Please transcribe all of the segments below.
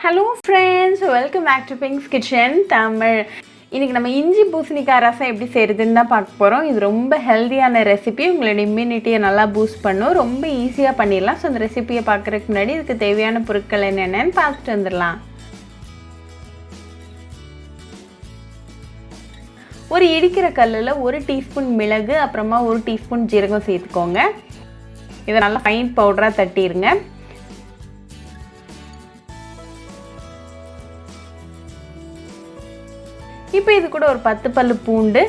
Hello friends, welcome back to Pink's Kitchen Tamil. இன்னைக்கு நம்ம இஞ்சி பூசணிக்காய் ரசம் எப்படி செய்யறதுன்னு தான் பார்க்க போறோம். இது ரொம்ப ஹெல்தியான ரெசிபி. உங்களோட இம்யூனிட்டியை நல்லா பூஸ்ட் பண்ணும். ரொம்ப ஈஸியா பண்ணிடலாம். சோ இந்த ரெசிபியை பார்க்கறதுக்கு முன்னாடி இதுக்கு தேவையான பொருட்கள் என்னென்னன்னு பார்த்துட்டு வந்துடலாம். ஒரு இடிக்கிற கல்லுல 1 டீஸ்பூன் மிளகு அப்புறமா 1 டீஸ்பூன் ஜீரகம் சேர்த்துக்கோங்க. இதை நல்லா ஃபைன் பவுடரா தட்டிடுங்க. இப்போ இது கூட ஒரு 10 பல்லு பூண்டு,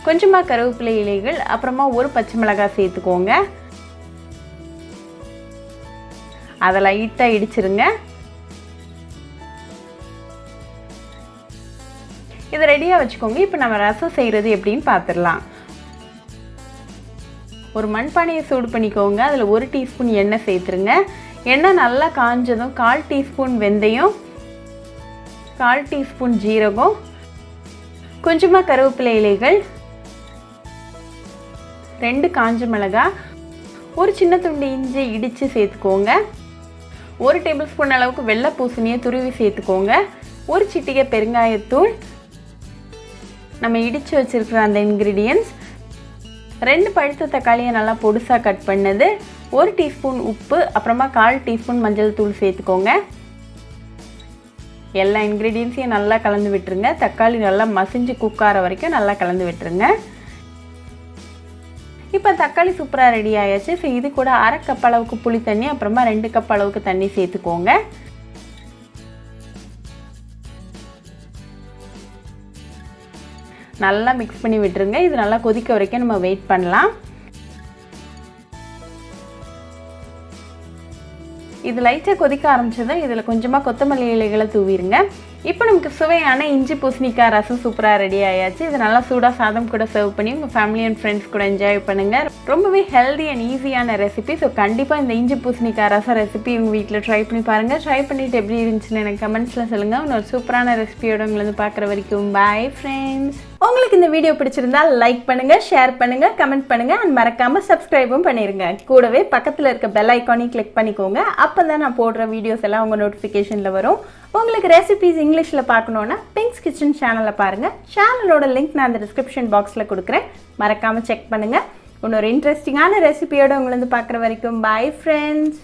கொஞ்சமா கருவேப்பிலை இலைகள், அப்புறமா ஒரு பச்சை மிளகாய் சேர்த்துக்கோங்க. அதை லைட்டா இடிச்சிருங்க. இதை ரெடியா வச்சுக்கோங்க. இப்போ நம்ம ரசம் செய்யறது எப்படின்னு பார்த்துடலாம். ஒரு மண்பானையை சூடு பண்ணிக்கோங்க. அதில் 1 டீஸ்பூன் எண்ணெய் சேர்த்துருங்க. எண்ணெய் நல்லா காஞ்சதும் 1/4 டீஸ்பூன் வெந்தயம், 1/4 டீஸ்பூன் ஜீரகம், கொஞ்சமா கருவேப்பிலை இலைகள், 2 காஞ்ச மிளகாய், ஒரு சின்ன துண்டு இஞ்சி இடித்து சேர்த்துக்கோங்க. 1 டேபிள் ஸ்பூன் அளவுக்கு வெள்ளை பூசணியை துருவி சேர்த்துக்கோங்க. ஒரு சிட்டிகை பெருங்காயத்தூள், நம்ம இடித்து வச்சிருக்கிற அந்த இன்க்ரீடியன்ட்ஸ், 2 பழுத்த தக்காளியை நல்லா பொடுசாக கட் பண்ணது, 1 டீஸ்பூன் உப்பு, அப்புறமா 1/4 டீஸ்பூன் மஞ்சள் தூள் சேர்த்துக்கோங்க. எல்லா இன்க்ரீடியன்ஸையும் நல்லா கலந்து விட்டுருங்க. தக்காளி நல்லா மசிஞ்சு குக்கார வரைக்கும் நல்லா கலந்து விட்டுருங்க. இப்போ தக்காளி சூப்பராக ரெடி ஆயாச்சு. ஸோ இது கூட 1/2 கப் அளவுக்கு புளி தண்ணி, அப்புறமா 2 கப் அளவுக்கு தண்ணி சேர்த்துக்கோங்க. நல்லா மிக்ஸ் பண்ணி விட்டுருங்க. இது நல்லா கொதிக்க வரைக்கும் நம்ம வெயிட் பண்ணலாம். இது லைட்டாக கொதிக்க ஆரம்பிச்சதும் இதில் கொஞ்சமாக கொத்தமல்லி இலைகளை தூவிடுங்க. இப்போ நமக்கு சுவையான இஞ்சி பூசணிக்காய் ரசம் சூப்பராக ரெடி ஆயாச்சு. இது நல்லா சூடாக சாதம் கூட சர்வ் பண்ணி உங்கள் ஃபேமிலி அண்ட் ஃப்ரெண்ட்ஸ் கூட என்ஜாய் பண்ணுங்கள். ரொம்பவே ஹெல்தி அண்ட் ஈஸியான ரெசிபி. ஸோ கண்டிப்பாக இந்த இஞ்சி பூசணிக்காய் ரசம் ரெசிபி உங்கள் வீட்டில் ட்ரை பண்ணி பாருங்கள். ட்ரை பண்ணிவிட்டு எப்படி இருந்துச்சுன்னு எனக்கு கமெண்ட்ஸில் சொல்லுங்கள். இன்னொரு சூப்பரான ரெசிபியோட உங்களை பார்க்குற வரைக்கும் பாய் ஃப்ரெண்ட்ஸ். உங்களுக்கு இந்த வீடியோ பிடிச்சிருந்தா லைக் பண்ணுங்கள், ஷேர் பண்ணுங்கள், கமெண்ட் பண்ணுங்கள் அண்ட் மறக்காமல் சப்ஸ்கிரைபும் பண்ணிடுங்க. கூடவே பக்கத்தில் இருக்க பெல் ஐக்கானையும் கிளிக் பண்ணிக்கோங்க. அப்போ தான் நான் போடுற வீடியோஸ் எல்லாம் உங்கள் நோட்டிஃபிகேஷனில் வரும். உங்களுக்கு ரெசிபிஸ் இங்கிலீஷில் பார்க்கணுன்னா பிங்க்ஸ் கிச்சன் சேனலை பாருங்கள். சேனலோட லிங்க் நான் அந்த டிஸ்கிரிப்ஷன் பாக்ஸில் கொடுக்குறேன். மறக்காமல் செக் பண்ணுங்கள். இன்னொரு இன்ட்ரெஸ்டிங்கான ரெசிபியோடு உங்களை பார்க்குற வரைக்கும் பாய் ஃப்ரெண்ட்ஸ்.